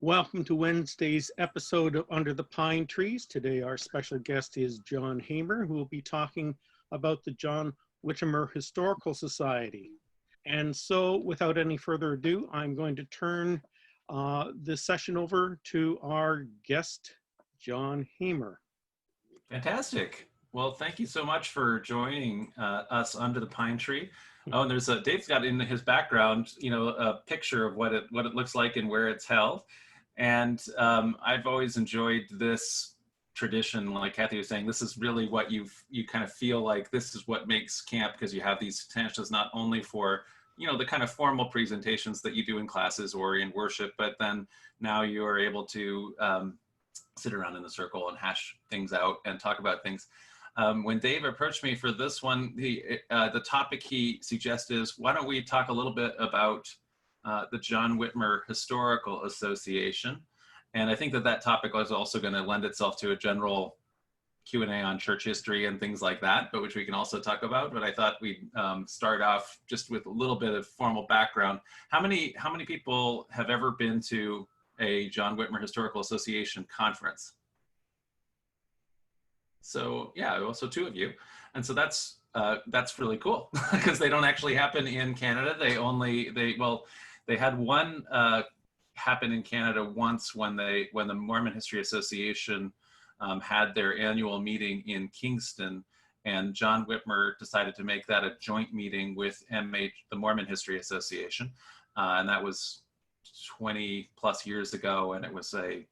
Welcome to Wednesday's episode of Under the Pine Trees. Today our special guest is John Hamer, who will be talking about the John Whitmer Historical Society. And so without any further ado, I'm going to turn this session over to our guest, John Hamer. Fantastic. Well, thank you so much for joining us under the pine tree. Oh, and there's Dave's got in his background, a picture of what it looks like and where it's held. And I've always enjoyed this tradition. Like Kathy was saying, this is really what you kind of feel like this is what makes camp, because you have these tensions not only for the kind of formal presentations that you do in classes or in worship, but then now you are able to sit around in the circle and hash things out and talk about things. When Dave approached me for this one, the topic he suggested is, why don't we talk a little bit about the John Whitmer Historical Association? And I think that topic was also going to lend itself to a general Q&A on church history and things like that, but which we can also talk about. But I thought we'd start off just with a little bit of formal background. How many people have ever been to a John Whitmer Historical Association conference? So yeah, also two of you. And so that's really cool because they don't actually happen in Canada. They had one happen in Canada once when the Mormon History Association had their annual meeting in Kingston, and John Whitmer decided to make that a joint meeting with MH, the Mormon History Association. And that was 20 plus years ago, and it was a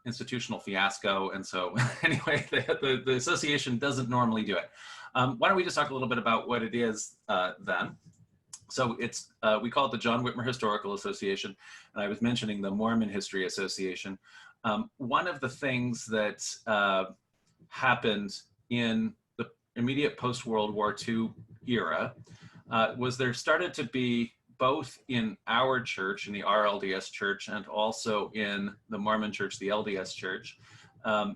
institutional fiasco. And so anyway, the association doesn't normally do it. Why don't we just talk a little bit about what it is then? So it's we call it the John Whitmer Historical Association, and I was mentioning the Mormon History Association. One of the things that happened in the immediate post-World War II era was there started to be, both in our church, in the RLDS church, and also in the Mormon church, the LDS church,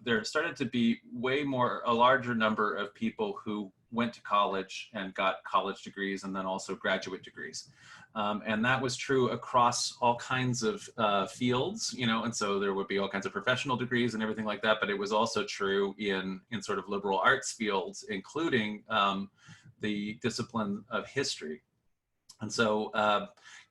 there started to be a larger number of people who went to college and got college degrees and then also graduate degrees. And that was true across all kinds of fields, and so there would be all kinds of professional degrees and everything like that, but it was also true in sort of liberal arts fields, including the discipline of history. And so,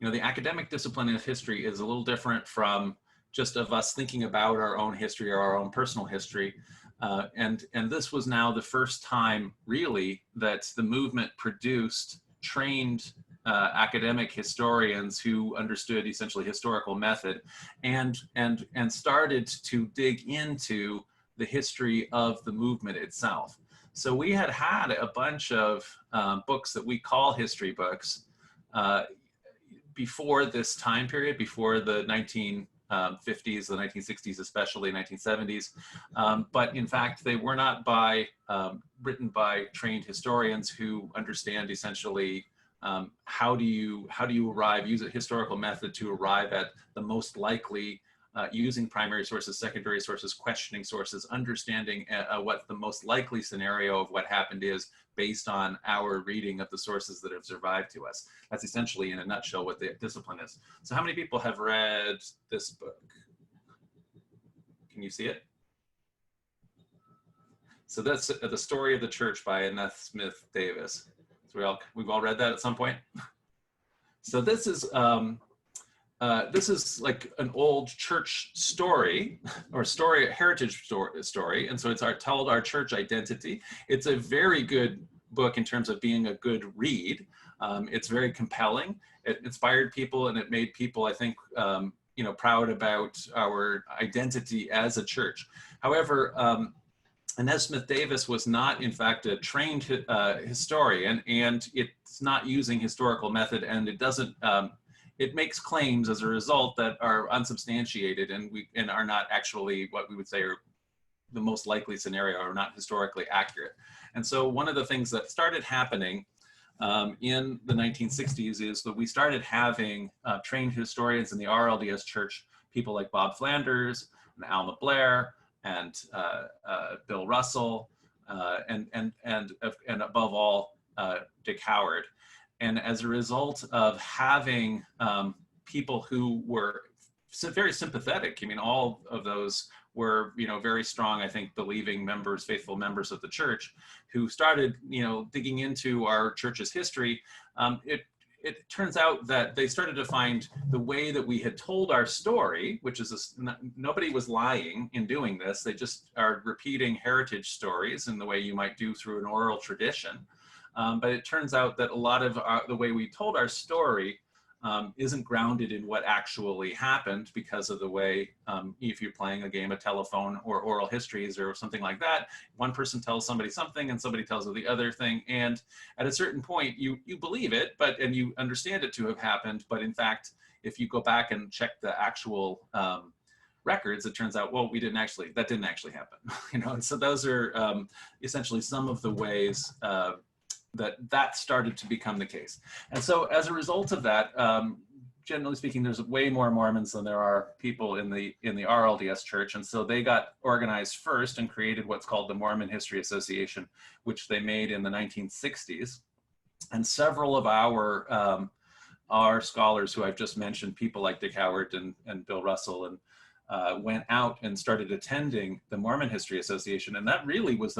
the academic discipline of history is a little different from just of us thinking about our own history or our own personal history. And this was now the first time, really, that the movement produced trained academic historians who understood essentially historical method and started to dig into the history of the movement itself. So we had a bunch of books that we call history books before this time period, before the 1950s, the 1960s, especially 1970s. But in fact, they were not written by trained historians who understand essentially how do you use a historical method to arrive at the most likely, using primary sources, secondary sources, questioning sources, understanding what the most likely scenario of what happened is based on our reading of the sources that have survived to us. That's essentially, in a nutshell, what the discipline is. So how many people have read this book? Can you see it? So that's The Story of the Church by Annette Smith Davis. So we've all read that at some point. So this is like an old church story, or heritage story, and so it's told our church identity. It's a very good book in terms of being a good read. It's very compelling. It inspired people, and it made people, I think, proud about our identity as a church. However, Annette Smith Davis was not, in fact, a trained historian, and it's not using historical method, and it doesn't. It makes claims as a result that are unsubstantiated and are not actually what we would say are the most likely scenario, or not historically accurate. And so one of the things that started happening in the 1960s is that we started having trained historians in the RLDS church, people like Bob Flanders and Alma Blair and Bill Russell and above all, Dick Howard. And as a result of having people who were very sympathetic. I mean, all of those were, very strong, I think, believing members, faithful members of the church who started, digging into our church's history. It turns out that they started to find the way that we had told our story, which is nobody was lying in doing this. They just are repeating heritage stories in the way you might do through an oral tradition. But it turns out that a lot of the way we told our story isn't grounded in what actually happened, because of the way, if you're playing a game of telephone or oral histories or something like that, one person tells somebody something and somebody tells the other thing. And at a certain point, you believe it, and you understand it to have happened. But in fact, if you go back and check the actual records, it turns out, well, that didn't actually happen. And so those are essentially some of the ways that started to become the case. And so as a result of that, generally speaking, there's way more Mormons than there are people in the RLDS church. And so they got organized first and created what's called the Mormon History Association, which they made in the 1960s. And several of our scholars who I've just mentioned, people like Dick Howard and Bill Russell, and went out and started attending the Mormon History Association. And that really was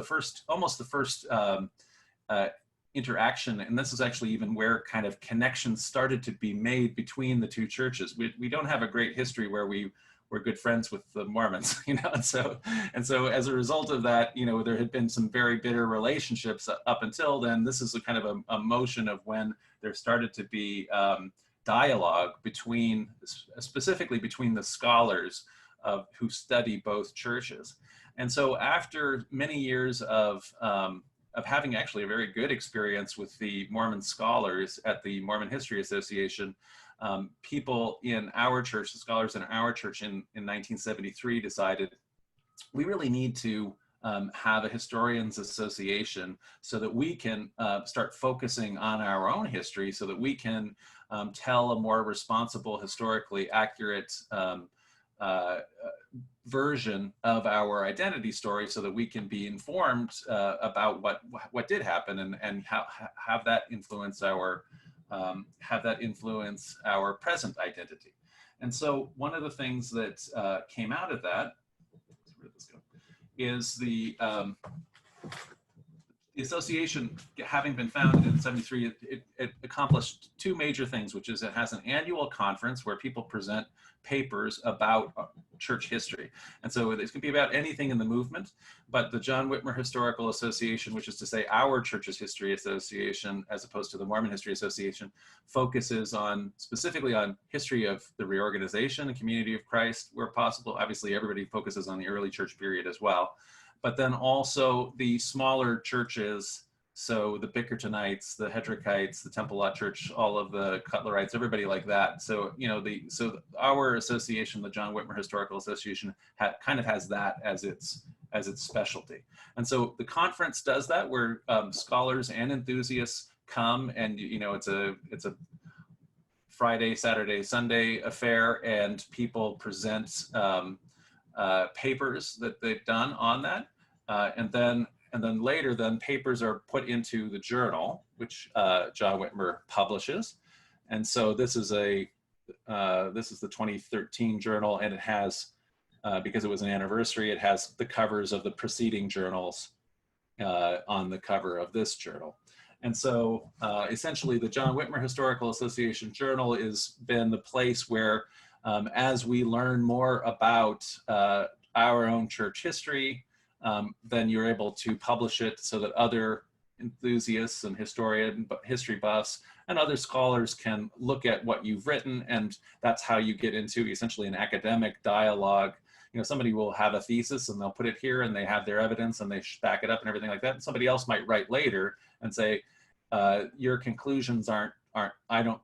almost the first interaction, and this is actually even where kind of connections started to be made between the two churches. We don't have a great history where we were good friends with the Mormons, and so as a result of that, there had been some very bitter relationships up until then. This is a kind of a motion of when there started to be dialogue specifically between the scholars who study both churches. And so after many years of having actually a very good experience with the Mormon scholars at the Mormon History Association, people in our church, the scholars in our church in 1973 decided we really need to have a historians association so that we can start focusing on our own history, so that we can tell a more responsible, historically accurate version of our identity story, so that we can be informed about what did happen and have that influence our present identity. And so one of the things that came out of that, where did this go, is the association, having been founded in 73, it accomplished two major things, which is it has an annual conference where people present papers about church history. And so this can be about anything in the movement, but the John Whitmer Historical Association, which is to say our church's history association, as opposed to the Mormon History Association, focuses specifically on history of the reorganization, the community of Christ, where possible. Obviously, everybody focuses on the early church period as well, but then also the smaller churches. So the Bickertonites, the Hedrickites, the Temple Lot Church, all of the Cutlerites, everybody like that. So, our association, the John Whitmer Historical Association, kind of has that as its specialty. And so the conference does that, where scholars and enthusiasts come, and it's a Friday, Saturday, Sunday affair, and people present papers that they've done on that, and then later, papers are put into the journal, which John Whitmer publishes. And so this is the 2013 journal, and it has, because it was an anniversary, it has the covers of the preceding journals on the cover of this journal. And so essentially, the John Whitmer Historical Association journal has been the place where, as we learn more about our own church history, then you're able to publish it so that other enthusiasts and history buffs and other scholars can look at what you've written, and that's how you get into essentially an academic dialogue. Somebody will have a thesis and they'll put it here, and they have their evidence and they back it up and everything like that. And somebody else might write later and say, your conclusions aren't, I don't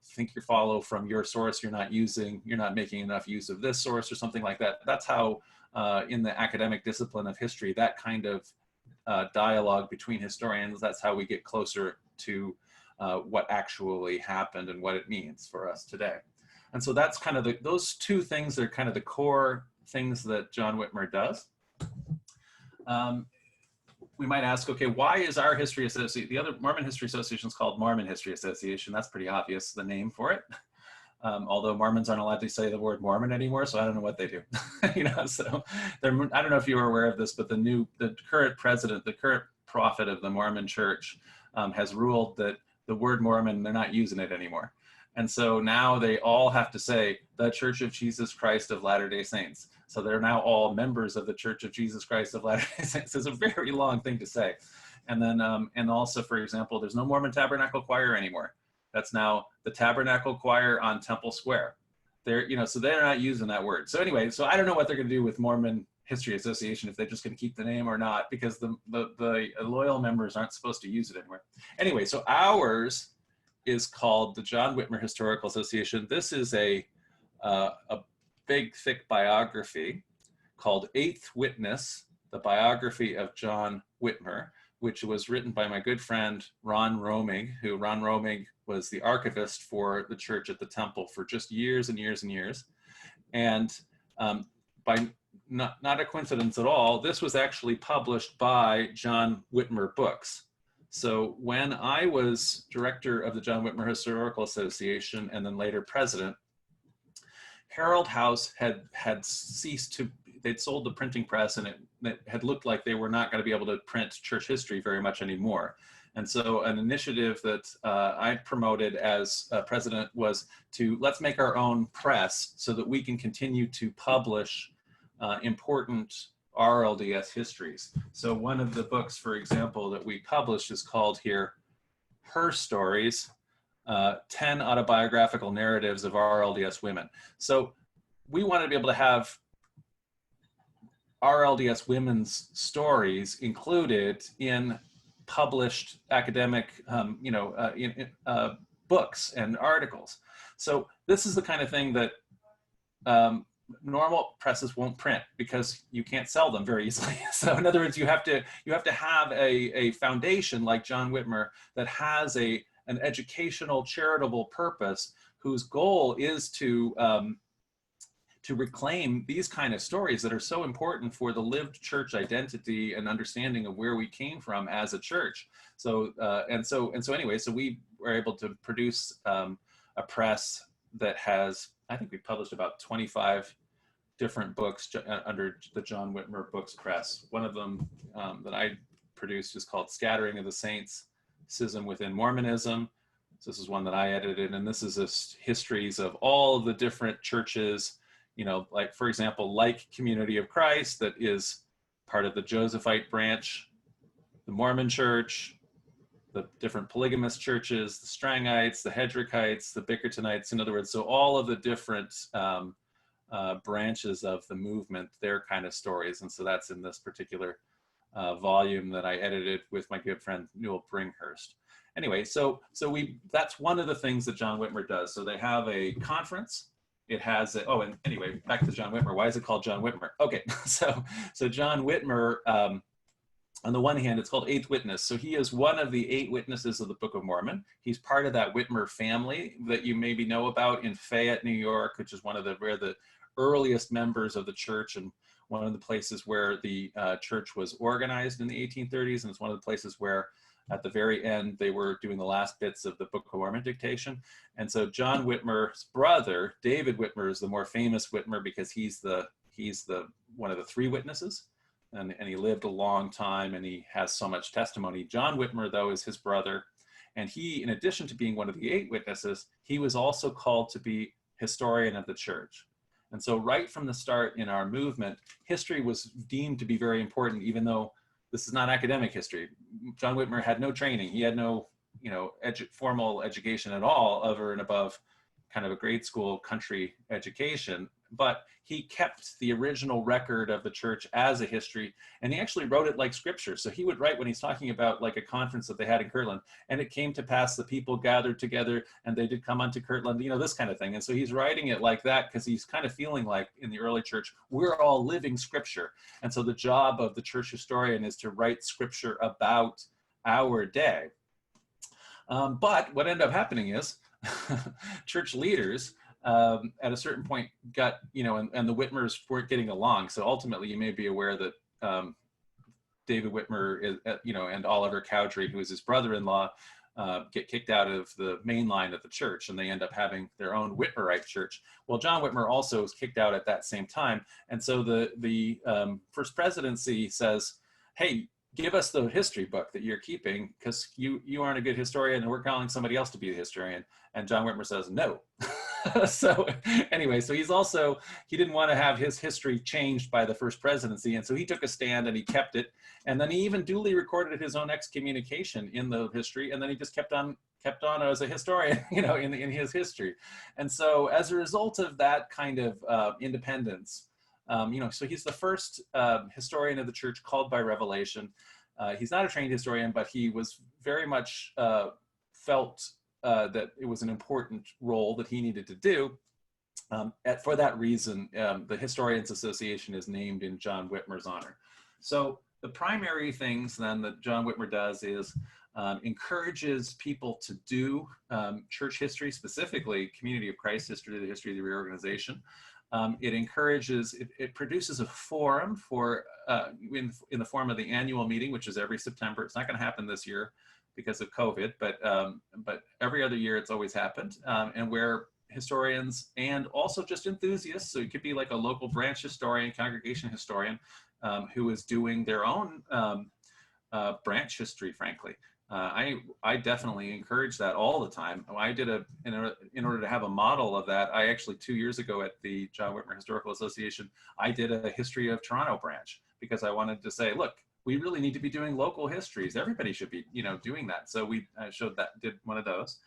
think you follow from your source. You're not making enough use of this source or something like that. That's how, in the academic discipline of history, that kind of dialogue between historians, that's how we get closer to what actually happened and what it means for us today. And so that's kind of those two things are kind of the core things that John Whitmer does. We might ask, okay, why is our history association, the other Mormon History Association is called Mormon History Association. That's pretty obvious, the name for it. although Mormons aren't allowed to say the word Mormon anymore, so I don't know what they do. So I don't know if you were aware of this, but the current president, the current prophet of the Mormon Church, has ruled that the word Mormon, they're not using it anymore. And so now they all have to say the Church of Jesus Christ of Latter-day Saints. So they're now all members of the Church of Jesus Christ of Latter-day Saints. It's a very long thing to say. And then, and also, for example, there's no Mormon Tabernacle Choir anymore. That's now the Tabernacle Choir on Temple Square. So they're not using that word. So anyway, so I don't know what they're going to do with Mormon History Association, if they're just going to keep the name or not, because the loyal members aren't supposed to use it anymore. Anyway, so ours is called the John Whitmer Historical Association. This is a big, thick biography called Eighth Witness, the biography of John Whitmer, which was written by my good friend Ron Romig, who Ron Romig was the archivist for the church at the temple for just years and years and years. And by not a coincidence at all, this was actually published by John Whitmer Books. So when I was director of the John Whitmer Historical Association and then later president, Herald House had ceased to, they'd sold the printing press, and it had looked like they were not going to be able to print church history very much anymore. And so an initiative that I promoted as president was to let's make our own press so that we can continue to publish important RLDS histories. So one of the books, for example, that we published is called here, Her Stories, 10 Autobiographical Narratives of RLDS Women. So we wanted to be able to have RLDS women's stories included in published academic, books and articles. So this is the kind of thing that normal presses won't print because you can't sell them very easily. So in other words, you have to have a foundation like John Whitmer that has an educational, charitable purpose whose goal is to reclaim these kind of stories that are so important for the lived church identity and understanding of where we came from as a church. So anyway, so we were able to produce a press that has, I think we published about 25 different books under the John Whitmer Books Press. One of them that I produced is called Scattering of the Saints, Schism Within Mormonism. So this is one that I edited, and this is just histories of all the different churches, like, for example, like Community of Christ, that is part of the Josephite branch, the Mormon Church, the different polygamous churches, the Strangites, the Hedrickites, the Bickertonites, in other words, so all of the different branches of the movement, their kind of stories. And so that's in this particular volume that I edited with my good friend Newell Bringhurst. Anyway, so that's one of the things that John Whitmer does. So they have a conference. It has and anyway, back to John Whitmer. Why is it called John Whitmer? Okay, so John Whitmer, on the one hand, it's called Eighth Witness. So he is one of the 8 witnesses of the Book of Mormon. He's part of that Whitmer family that you maybe know about in Fayette, New York, which is where the earliest members of the church and one of the places where the church was organized in the 1830s. And it's one of the places where at the very end, they were doing the last bits of the Book of Mormon dictation. And so John Whitmer's brother, David Whitmer, is the more famous Whitmer because he's one of the 3 witnesses. And he lived a long time and he has so much testimony. John Whitmer, though, is his brother. And he, in addition to being one of the 8 witnesses, he was also called to be historian of the church. And so right from the start in our movement, history was deemed to be very important, even though this is not academic history. John Whitmer had no training. He had no, formal education at all over and above kind of a grade school country education. But he kept the original record of the church as a history, and he actually wrote it like scripture. So he would write when he's talking about like a conference that they had in Kirtland, and it came to pass the people gathered together and they did come unto Kirtland, this kind of thing. And so he's writing it like that because he's kind of feeling like in the early church, we're all living scripture. And so the job of the church historian is to write scripture about our day. But what ended up happening is church leaders at a certain point got, and the Whitmers weren't getting along. So ultimately you may be aware that David Whitmer is, and Oliver Cowdery, who is his brother-in-law, get kicked out of the main line of the church, and they end up having their own Whitmerite church. Well, John Whitmer also was kicked out at that same time, and so the first presidency says, "Hey, give us the history book that you're keeping, because you aren't a good historian, and we're calling somebody else to be the historian." And John Whitmer says no. So anyway, so he didn't want to have his history changed by the first presidency, and so he took a stand and he kept it. And then he even duly recorded his own excommunication in the history, and then he just kept on as a historian, in his history. And so as a result of that kind of independence, so he's the first historian of the church called by revelation. He's not a trained historian, but he was very much felt that it was an important role that he needed to do. For that reason, the Historians Association is named in John Whitmer's honor. So the primary things then that John Whitmer does is encourages people to do church history, specifically Community of Christ history, the history of the reorganization. It produces a forum for, in the form of the annual meeting, which is every September. It's not going to happen this year because of COVID, but every other year it's always happened, and where historians and also just enthusiasts, so it could be like a local branch historian, congregation historian, who is doing their own branch history, frankly. I definitely encourage that all the time. I did in order to have a model of that, I actually 2 years ago at the John Whitmer Historical Association, I did a history of Toronto branch, because I wanted to say, look, we really need to be doing local histories. Everybody should be, doing that. So we did one of those.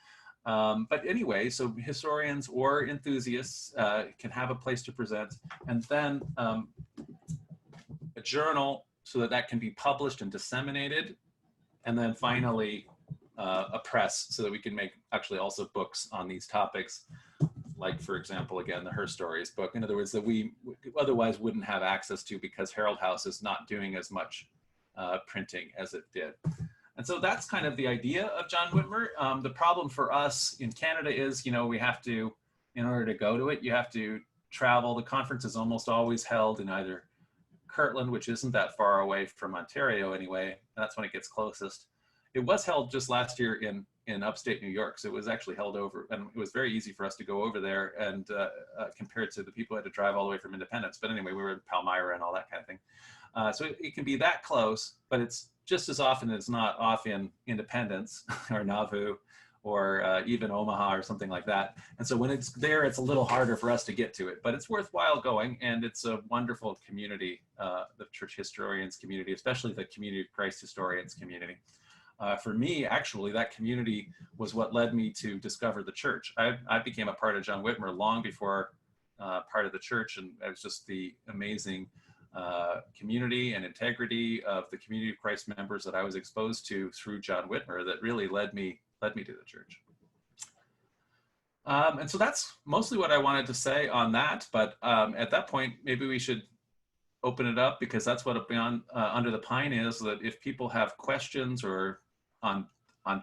But anyway, so historians or enthusiasts can have a place to present, and then a journal so that can be published and disseminated, and then finally a press so that we can make actually also books on these topics, like, for example, again, the Her Stories book. In other words, that we otherwise wouldn't have access to, because Herald House is not doing as much printing as it did. And so that's kind of the idea of John Whitmer. The problem for us in Canada is, we have to, in order to go to it, you have to travel. The conference is almost always held in either Kirtland, which isn't that far away from Ontario anyway. That's when it gets closest. It was held just last year in upstate New York. So it was actually held over, and it was very easy for us to go over there, and compared to the people who had to drive all the way from Independence. But anyway, we were in Palmyra and all that kind of thing. So it can be that close, but it's just as often as not off in Independence or Nauvoo or even Omaha or something like that. And so when it's there, it's a little harder for us to get to it, but it's worthwhile going, and it's a wonderful community, the church historians community, especially the Community of Christ historians community. For me, actually, that community was what led me to discover the church. I became a part of John Whitmer long before part of the church, and it was just the amazing community and integrity of the Community of Christ members that I was exposed to through John Whitmer that really led me to the church. And so that's mostly what I wanted to say on that. But at that point, maybe we should open it up, because that's what Beyond Under the Pine is, that if people have questions or on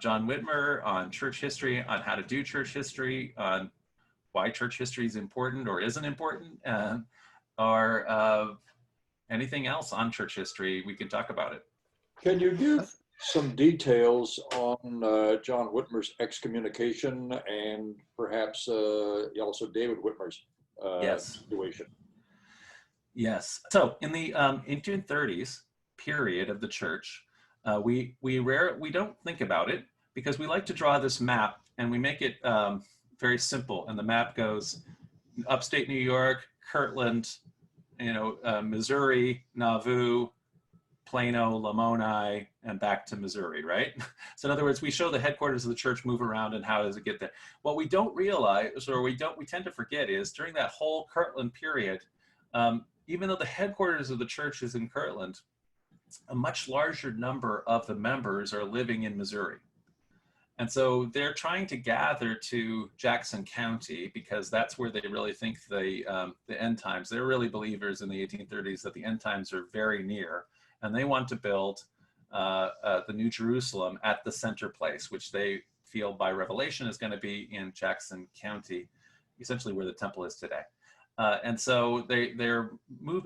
John Whitmer, on church history, on how to do church history, on why church history is important or isn't important, or anything else on church history, we can talk about it. Can you give some details on John Whitmer's excommunication, and perhaps also David Whitmer's situation? Yes. So in the 1830s period of the church, we don't think about it, because we like to draw this map, and we make it very simple. And the map goes upstate New York, Kirtland, Missouri, Nauvoo, Plano, Lamoni, and back to Missouri, right? So in other words, we show the headquarters of the church move around and how does it get there. What we don't realize, or we tend to forget, is during that whole Kirtland period, even though the headquarters of the church is in Kirtland, a much larger number of the members are living in Missouri. And so they're trying to gather to Jackson County, because that's where they really think the end times. They're really believers in the 1830s that the end times are very near, and they want to build the New Jerusalem at the center place, which they feel by revelation is going to be in Jackson County, essentially where the temple is today. And so they're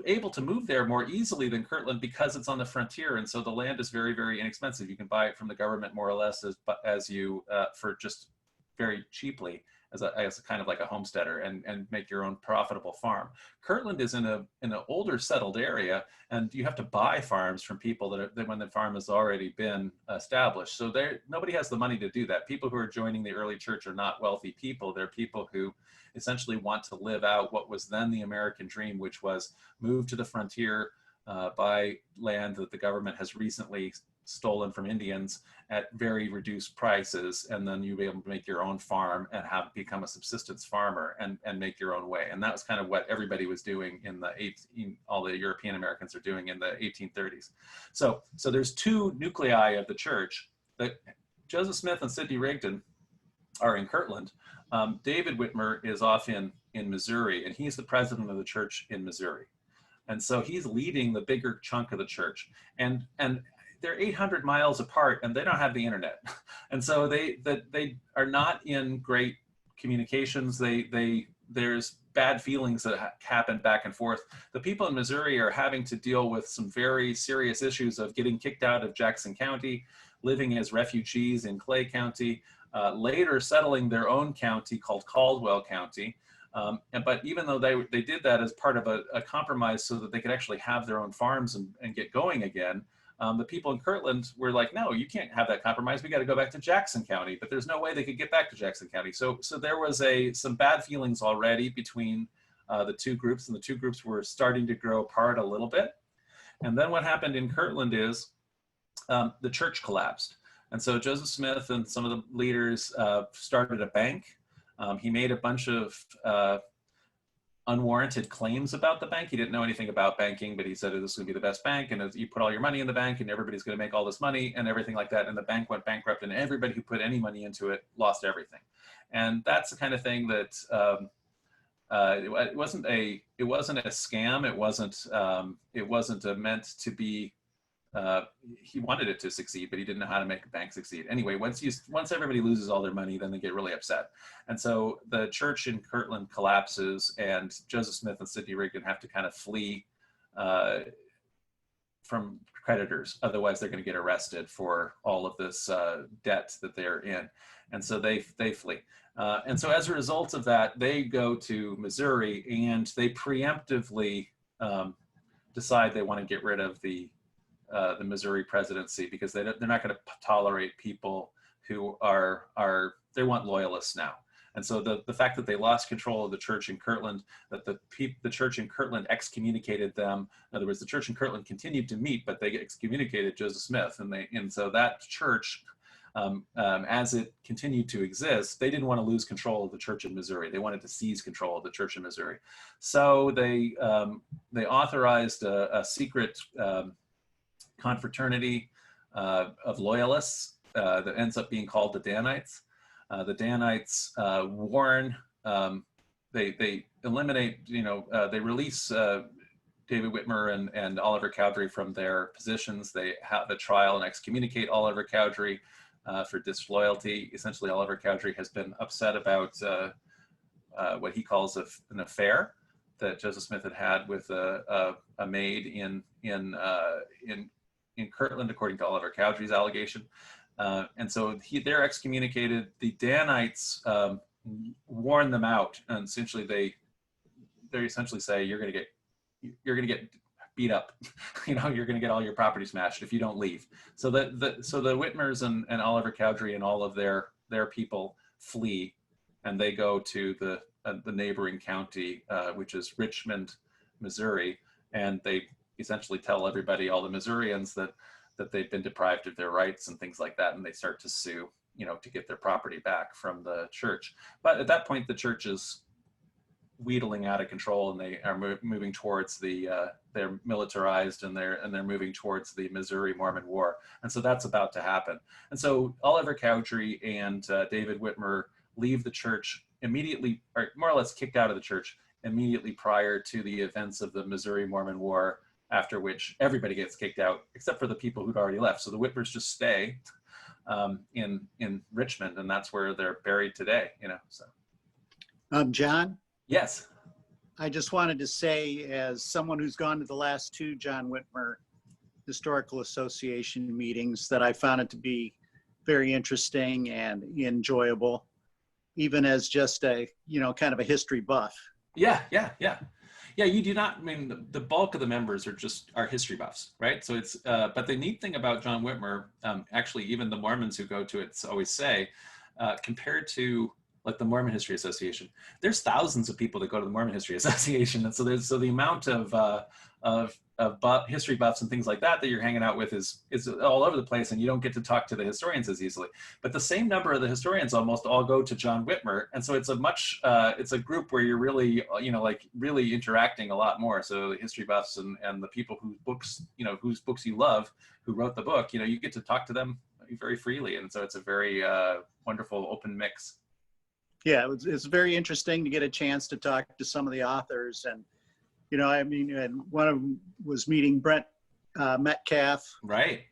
able to move there more easily than Kirtland because it's on the frontier. And so the land is very, very inexpensive. You can buy it from the government more or less as you for just very cheaply as a kind of like a homesteader and make your own profitable farm. Kirtland is in an older settled area, and you have to buy farms from people that when the farm has already been established. So nobody has the money to do that. People who are joining the early church are not wealthy people. They're people who essentially want to live out what was then the American dream, which was move to the frontier, buy land that the government has recently stolen from Indians at very reduced prices, and then you'll be able to make your own farm and become a subsistence farmer and make your own way. And that was kind of what everybody was doing all the European Americans are doing in the 1830s. So there's two nuclei of the church. That Joseph Smith and Sidney Rigdon are in Kirtland. David Whitmer is off in Missouri, and he's the president of the church in Missouri. And so he's leading the bigger chunk of the church. And they're 800 miles apart, and they don't have the internet. And so they are not in great communications. There's bad feelings that happen back and forth. The people in Missouri are having to deal with some very serious issues of getting kicked out of Jackson County, living as refugees in Clay County, later settling their own county called Caldwell County. But even though they did that as part of a compromise so that they could actually have their own farms and get going again, the people in Kirtland were like, no, you can't have that compromise. We got to go back to Jackson County. But there's no way they could get back to Jackson County. So there was some bad feelings already between the two groups, and the two groups were starting to grow apart a little bit. And then what happened in Kirtland is the church collapsed. And so Joseph Smith and some of the leaders started a bank. He made a bunch of unwarranted claims about the bank. He didn't know anything about banking, but he said this is going to be the best bank, and you put all your money in the bank and everybody's going to make all this money and everything like that. And the bank went bankrupt, and everybody who put any money into it lost everything. And that's the kind of thing that it wasn't a scam. It wasn't meant to be. He wanted it to succeed, but he didn't know how to make a bank succeed. Anyway, once everybody loses all their money, then they get really upset. And so the church in Kirtland collapses, and Joseph Smith and Sidney Rigdon have to kind of flee from creditors. Otherwise, they're going to get arrested for all of this debt that they're in. And so they flee. And so as a result of that, they go to Missouri, and they preemptively decide they want to get rid of the Missouri presidency, because they're not going to tolerate people who they want loyalists now. And so the fact that they lost control of the church in Kirtland, that the church in Kirtland excommunicated them. In other words, the church in Kirtland continued to meet, but they excommunicated Joseph Smith, and so that church, as it continued to exist, they didn't want to lose control of the church in Missouri. They wanted to seize control of the church in Missouri. So they authorized a secret confraternity of loyalists that ends up being called the Danites. The Danites warn, they eliminate, they release David Whitmer and Oliver Cowdery from their positions. They have a trial and excommunicate Oliver Cowdery for disloyalty. Essentially, Oliver Cowdery has been upset about what he calls an affair that Joseph Smith had with a maid in Kirtland, according to Oliver Cowdery's allegation. And so they're excommunicated. The Danites warn them out, and essentially they essentially say, you're going to get beat up. You're going to get all your property smashed if you don't leave. So the Whitmers and Oliver Cowdery and all of their people flee, and they go to the neighboring county, which is Richmond, Missouri, and they essentially tell everybody, all the Missourians, that they've been deprived of their rights and things like that, and they start to sue, to get their property back from the church. But at that point, the church is wheedling out of control, and they are moving towards they're militarized, and they're moving towards the Missouri Mormon War, and so that's about to happen. And so Oliver Cowdery and David Whitmer leave the church immediately, or more or less kicked out of the church immediately prior to the events of the Missouri Mormon War, after which everybody gets kicked out except for the people who'd already left. So the Whitmers just stay in Richmond, and that's where they're buried today. So. John? Yes. I just wanted to say, as someone who's gone to the last 2 John Whitmer Historical Association meetings, that I found it to be very interesting and enjoyable, even as just a, kind of a history buff. Yeah. Yeah, you do not, I mean, the bulk of the members are history buffs, right? So it's, but the neat thing about John Whitmer, actually, even the Mormons who go to it always say, compared to like the Mormon History Association, there's thousands of people that go to the Mormon History Association. And so the amount of history buffs and things like that you're hanging out with is all over the place, and you don't get to talk to the historians as easily. But the same number of the historians almost all go to John Whitmer, and so it's a group where you're really really interacting a lot more. So the history buffs and the people whose books you love, who wrote the book, you get to talk to them very freely, and so it's a very wonderful open mix. Yeah, it's very interesting to get a chance to talk to some of the authors. And and one of them was meeting Brent Metcalf, right?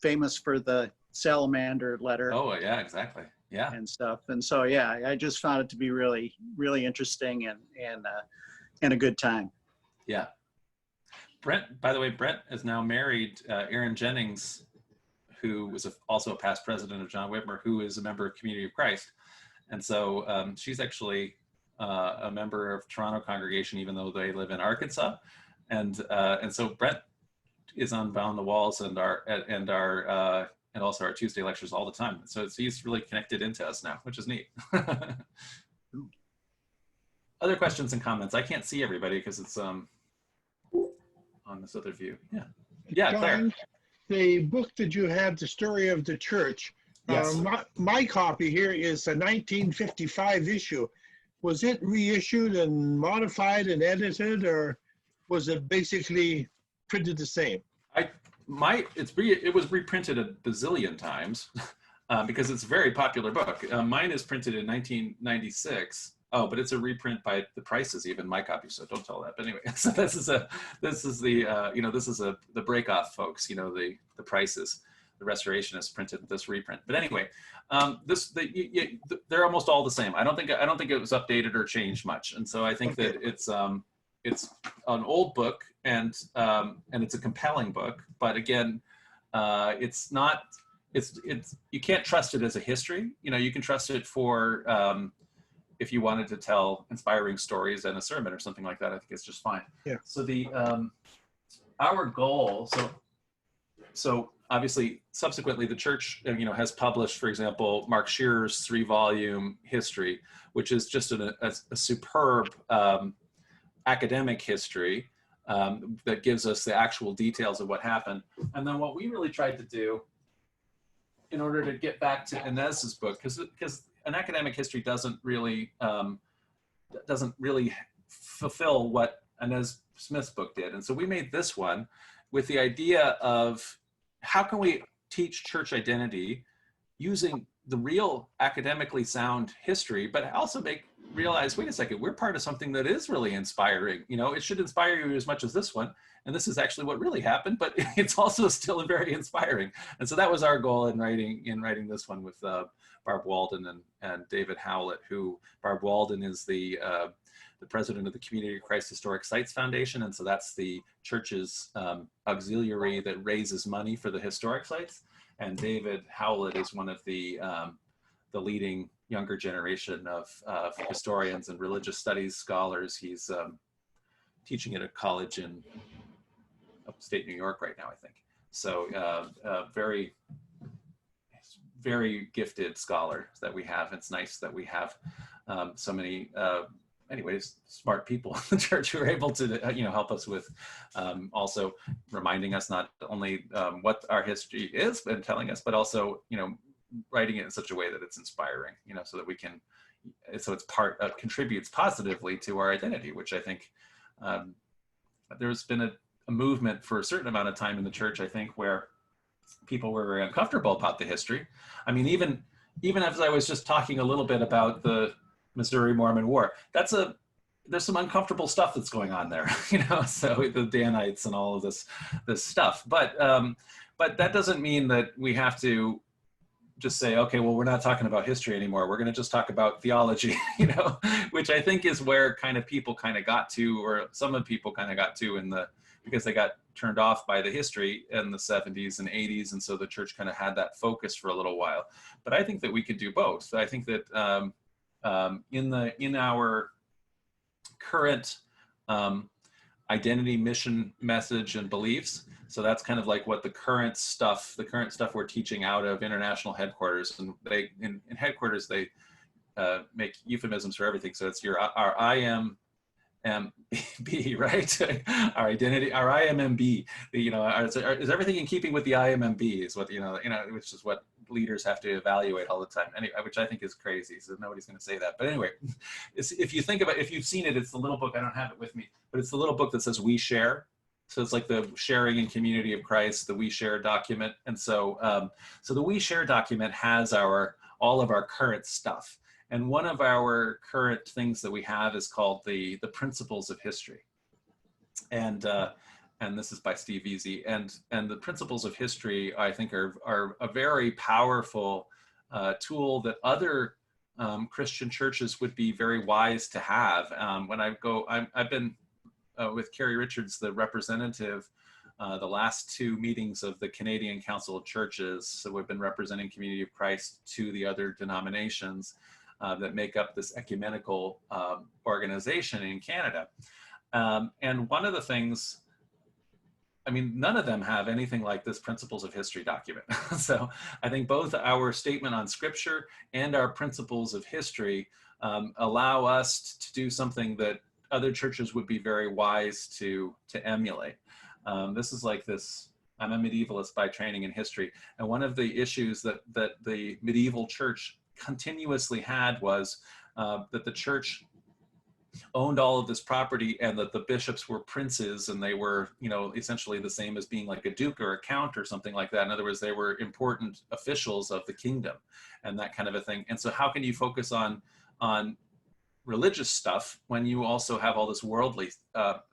Famous for the salamander letter. Oh yeah, exactly. Yeah, and stuff. And so yeah, I just found it to be really, really interesting and a good time. Yeah. Brent, by the way, Brent is now married Erin Jennings, who was also a past president of John Whitmer, who is a member of Community of Christ, and so she's actually a member of Toronto congregation, even though they live in Arkansas, and so Brent is on Beyond the Walls and also our Tuesday lectures all the time. So he's really connected into us now, which is neat. Other questions and comments? I can't see everybody because it's on this other view. Yeah, John, Claire. the book that you have, The Story of the Church, Yes. My copy here is a 1955 issue. Was it reissued and modified and edited, or was it basically printed the same? It was reprinted a bazillion times because it's a very popular book. Mine is printed in 1996. Oh, but it's a reprint by the price is even my copy, so don't tell that. But anyway, so this is the break-off folks. The prices. The restoration is printed this reprint. But anyway, they're almost all the same. I don't think it was updated or changed much. And so I think that it's an old book and it's a compelling book. But again, you can't trust it as a history. You can trust it for if you wanted to tell inspiring stories and a sermon or something like that. I think it's just fine. Yeah. So our goal. So obviously, subsequently, the church, has published, for example, Mark Shearer's 3-volume history, which is just a superb academic history that gives us the actual details of what happened. And then what we really tried to do, in order to get back to Inez's book, because an academic history doesn't really fulfill what Inez Smith's book did, and so we made this one with the idea of how can we teach church identity using the real academically sound history, but also realize, wait a second, we're part of something that is really inspiring. It should inspire you as much as this one. And this is actually what really happened, but it's also still very inspiring. And so that was our goal in writing this one with Barb Walden and David Howlett, who Barb Walden is the president of the Community of Christ Historic Sites Foundation. And so that's the church's auxiliary that raises money for the historic sites. And David Howlett is one of the leading younger generation of historians and religious studies scholars. He's teaching at a college in upstate New York right now, I think. So very, very gifted scholar that we have. It's nice that we have so many anyways, smart people in the church who are able to, help us with also reminding us not only what our history is and telling us, but also, writing it in such a way that it's inspiring, so that we can, so it's contributes positively to our identity, which I think there's been a movement for a certain amount of time in the church, I think, where people were very uncomfortable about the history. I mean, even as I was just talking a little bit about the Missouri Mormon War, there's some uncomfortable stuff that's going on there, so the Danites and all of this stuff. But that doesn't mean that we have to just say, okay, well, we're not talking about history anymore. We're going to just talk about theology, which I think is where kind of people kind of got to, or some of the people kind of got to because they got turned off by the history in the 70s and 80s. And so the church kind of had that focus for a little while. But I think that we could do both. I think that in our current identity, mission, message, and beliefs. So that's kind of like what the current stuff we're teaching out of international headquarters. And in headquarters, they make euphemisms for everything. So it's our IMMB, right? Our identity, our IMMB, is everything in keeping with the IMMB is what, which is what leaders have to evaluate all the time. Anyway, which I think is crazy. So nobody's going to say that. But anyway, if you think about, if you've seen it, it's the little book. I don't have it with me, but it's the little book that says "We Share." So it's like the sharing and community of Christ, the We Share document. And so, so the We Share document has all of our current stuff. And one of our current things that we have is called the Principles of History. And this is by Steve Easy. And the Principles of History, I think, are a very powerful tool that other Christian churches would be very wise to have. When I've been with Carrie Richards, the representative, the last two meetings of the Canadian Council of Churches. So we've been representing Community of Christ to the other denominations that make up this ecumenical organization in Canada. And one of the things, I mean, none of them have anything like this Principles of History document. So I think both our statement on Scripture and our Principles of History allow us to do something that other churches would be very wise to emulate. This is like this, I'm a medievalist by training in history. And one of the issues that the medieval church continuously had was that the church owned all of this property and that the bishops were princes and they were, essentially the same as being like a duke or a count or something like that. In other words, they were important officials of the kingdom and that kind of a thing. And so how can you focus on religious stuff when you also have all this worldly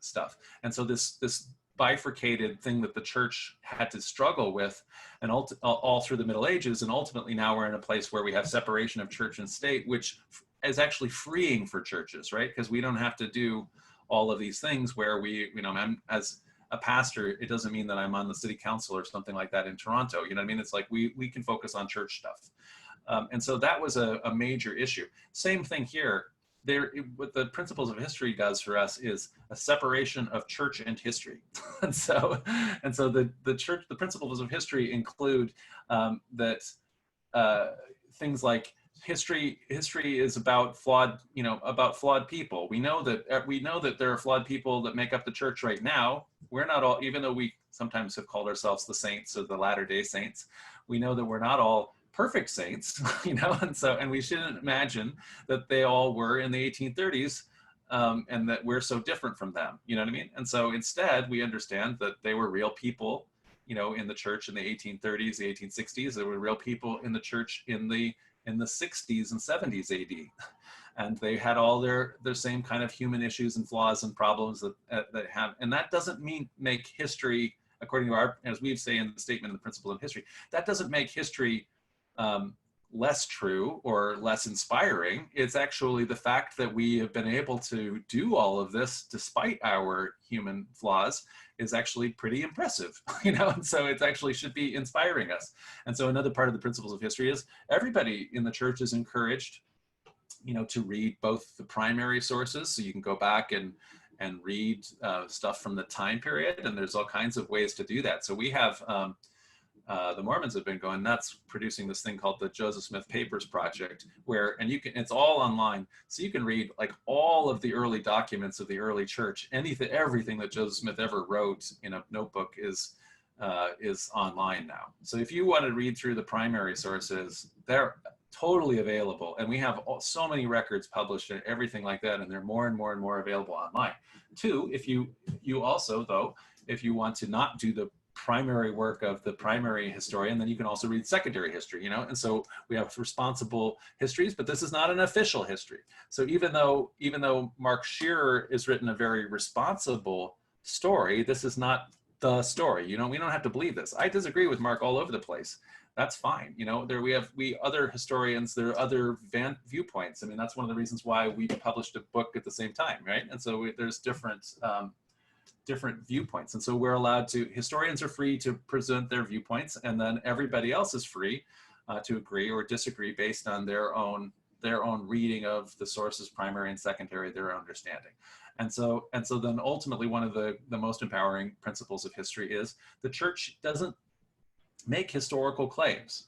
stuff? And so this bifurcated thing that the church had to struggle with and all through the Middle Ages, and ultimately now we're in a place where we have separation of church and state, which is actually freeing for churches, right? Because we don't have to do all of these things where I'm, as a pastor, it doesn't mean that I'm on the city council or something like that in Toronto. You know what I mean? It's like we can focus on church stuff. And so that was a major issue. Same thing here. What the Principles of History does for us is a separation of church and history. and so the Principles of History include that things like history is about flawed people. We know that there are flawed people that make up the church right now. We're not all, even though we sometimes have called ourselves the saints or the Latter-day Saints, we know that we're not all perfect saints, and we shouldn't imagine that they all were in the 1830s and that we're so different from them, you know what I mean? And so instead we understand that they were real people, in the church in the 1830s, the 1860s. There were real people in the church in the 60s and 70s AD. And they had all their same kind of human issues and flaws and problems that have, and that doesn't make history, according to as we say in the statement of the Principle of History, that doesn't make history less true or less inspiring. It's actually the fact that we have been able to do all of this despite our human flaws is actually pretty impressive, and so it actually should be inspiring us. And so another part of the Principles of History is everybody in the church is encouraged, to read both the primary sources, so you can go back and read stuff from the time period, and there's all kinds of ways to do that. So we have the Mormons have been going nuts producing this thing called the Joseph Smith Papers Project, it's all online. So you can read like all of the early documents of the early church, everything that Joseph Smith ever wrote in a notebook is online now. So if you want to read through the primary sources, they're totally available. And we have so many records published and everything like that. And they're more and more and more available online. Two, if you also, though, if you want to not do the primary work of the primary historian, then you can also read secondary history, and so we have responsible histories, but this is not an official history. So even though Mark Shearer has written a very responsible story, this is not the story. We don't have to believe this. I disagree with Mark all over the place. that's fine. You know, we other historians, there are other viewpoints. I mean, that's one of the reasons why we published a book at the same time, right? And so there's different viewpoints. And so we're allowed to, historians are free to present their viewpoints, and then everybody else is free to agree or disagree based on their own reading of the sources, primary and secondary, their understanding. And so then ultimately one of the most empowering principles of history is the church doesn't make historical claims.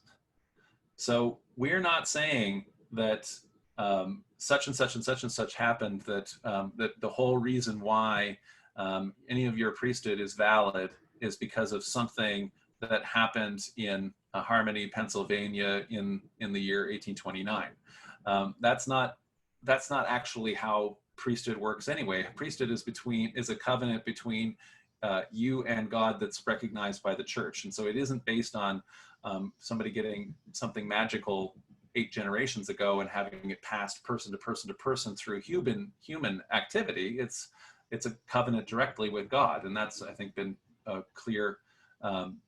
So we're not saying that such and such and such and such happened, that that the whole reason why any of your priesthood is valid is because of something that happened in Harmony, Pennsylvania in the year 1829. That's not actually how priesthood works anyway. Priesthood is a covenant between you and God that's recognized by the church. And so it isn't based on somebody getting something magical 8 generations ago and having it passed person to person to person through human activity. It's a covenant directly with God. And that's, I think, been a clear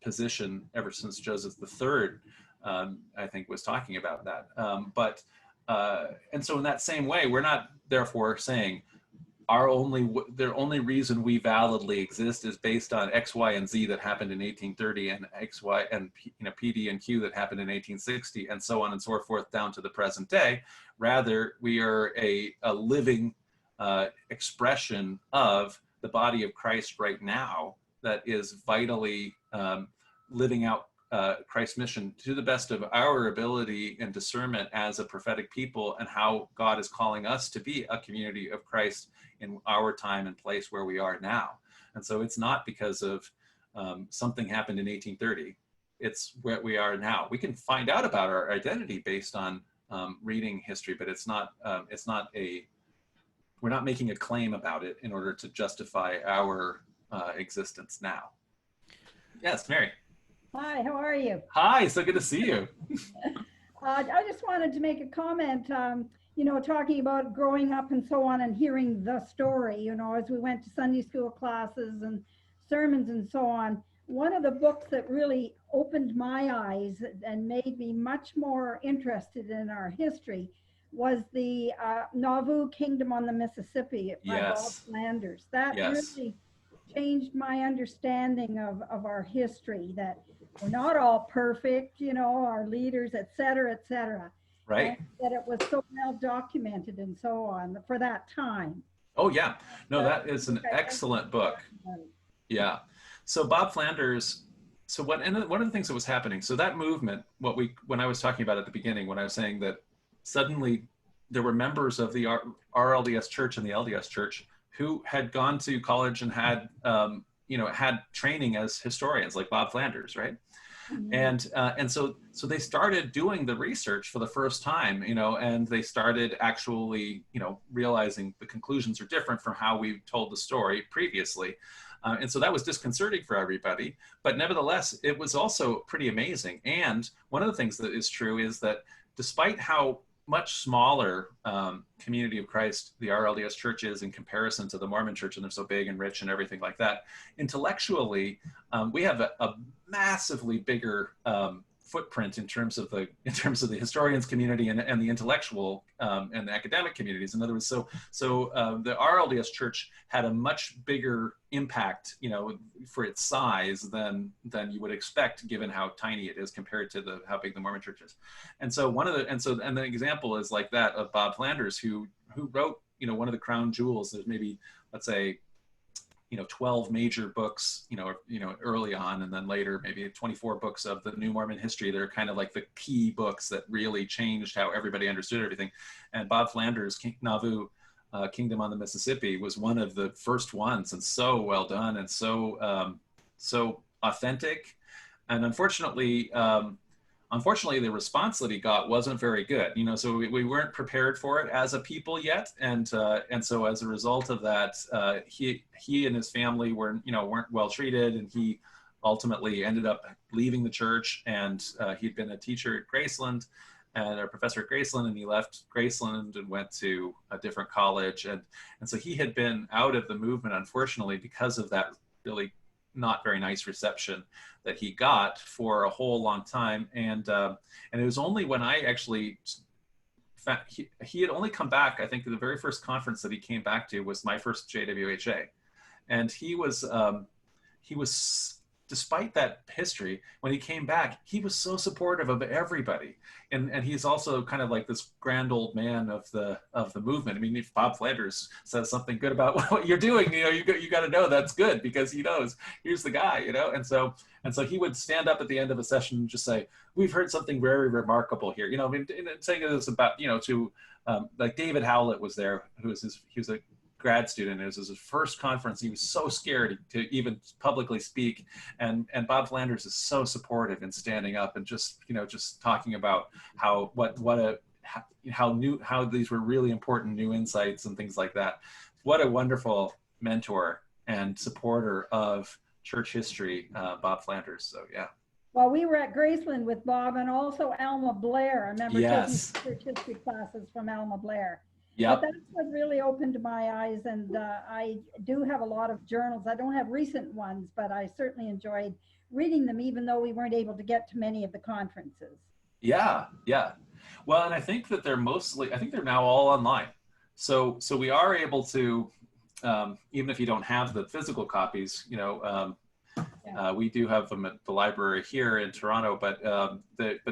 position ever since Joseph III, I think, was talking about that. And so in that same way, we're not therefore saying the only reason we validly exist is based on X, Y, and Z that happened in 1830 and X, Y, and PD and Q that happened in 1860 and so on and so forth down to the present day. Rather, we are a living expression of the body of Christ right now that is vitally living out Christ's mission to the best of our ability and discernment as a prophetic people, and how God is calling us to be a community of Christ in our time and place where we are now. And so it's not because of something happened in 1830. It's where we are now. We can find out about our identity based on reading history, but we're not making a claim about it in order to justify our existence now. Yes, Mary. Hi, how are you? Hi, so good to see you. I just wanted to make a comment, talking about growing up and so on and hearing the story, as we went to Sunday school classes and sermons and so on. One of the books that really opened my eyes and made me much more interested in our history was the Nauvoo Kingdom on the Mississippi by Bob Flanders. That really changed my understanding of our history, that we're not all perfect, our leaders, et cetera, et cetera. Right. And that it was so well documented and so on for that time. Oh yeah, no, that is an excellent book. Yeah. So Bob Flanders, one of the things that was happening, so that movement, when I was talking about at the beginning, when I was saying that suddenly there were members of the RLDS Church and the LDS Church who had gone to college and had had training as historians, like Bob Flanders, right? Mm-hmm. And so they started doing the research for the first time, and they started actually, realizing the conclusions are different from how we told the story previously. And so that was disconcerting for everybody, but nevertheless, it was also pretty amazing. And one of the things that is true is that despite how much smaller community of Christ the RLDS Church is in comparison to the Mormon Church, and they're so big and rich and everything like that, intellectually, we have a massively bigger footprint in terms of the historians community and the intellectual and the academic communities. In other words, so the RLDS Church had a much bigger impact, for its size than you would expect, given how tiny it is compared to how big the Mormon Church is. And so the example is like that of Bob Flanders, who wrote, one of the crown jewels. There's maybe, let's say, 12 major books, early on, and then later maybe 24 books of the New Mormon history. They're kind of like the key books that really changed how everybody understood everything. And Bob Flanders' Nauvoo Kingdom on the Mississippi was one of the first ones, and so well done and so authentic. And unfortunately, the response that he got wasn't very good. So we weren't prepared for it as a people yet, and so as a result of that, he and his family weren't well treated, and he ultimately ended up leaving the church. And he'd been a teacher at Graceland and a professor at Graceland, and he left Graceland and went to a different college, and so he had been out of the movement, unfortunately, because of that really not very nice reception that he got for a whole long time. And it was only when I actually he had only come back, I think the very first conference that he came back to was my first JWHA. And he was, despite that history, when he came back, he was so supportive of everybody. And he's also kind of like this grand old man of the movement. I mean, if Bob Flanders says something good about what you're doing, you got to know that's good, because he knows here's the guy, And so he would stand up at the end of a session and just say, "We've heard something very remarkable here." I mean, saying this about, to like David Howlett was there, he was a grad student. It was his first conference. He was so scared to even publicly speak, and Bob Flanders is so supportive in standing up and just talking about how these were really important new insights and things like that. What a wonderful mentor and supporter of church history, Bob Flanders. So yeah. Well, we were at Graceland with Bob, and also Alma Blair. I remember Yes. taking church history classes from Alma Blair. Yep. But that's what really opened my eyes, and I do have a lot of journals. I don't have recent ones, but I certainly enjoyed reading them, even though we weren't able to get to many of the conferences. Yeah. Well, and I think that they're now all online. So we are able to, even if you don't have the physical copies, we do have them at the library here in Toronto, but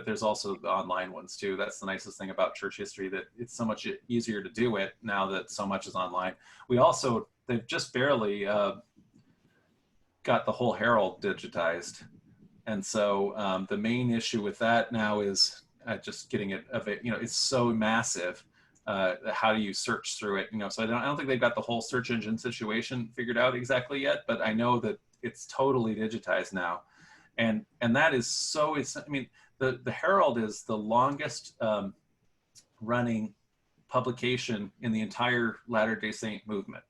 there's also the online ones too. That's the nicest thing about church history, that it's so much easier to do it now that so much is online. They've just barely got the whole Herald digitized. And so the main issue with that now is just getting it, it's so massive. How do you search through it? So I don't think they've got the whole search engine situation figured out exactly yet, but I know that it's totally digitized now. And that is the Herald is the longest running publication in the entire Latter-day Saint movement,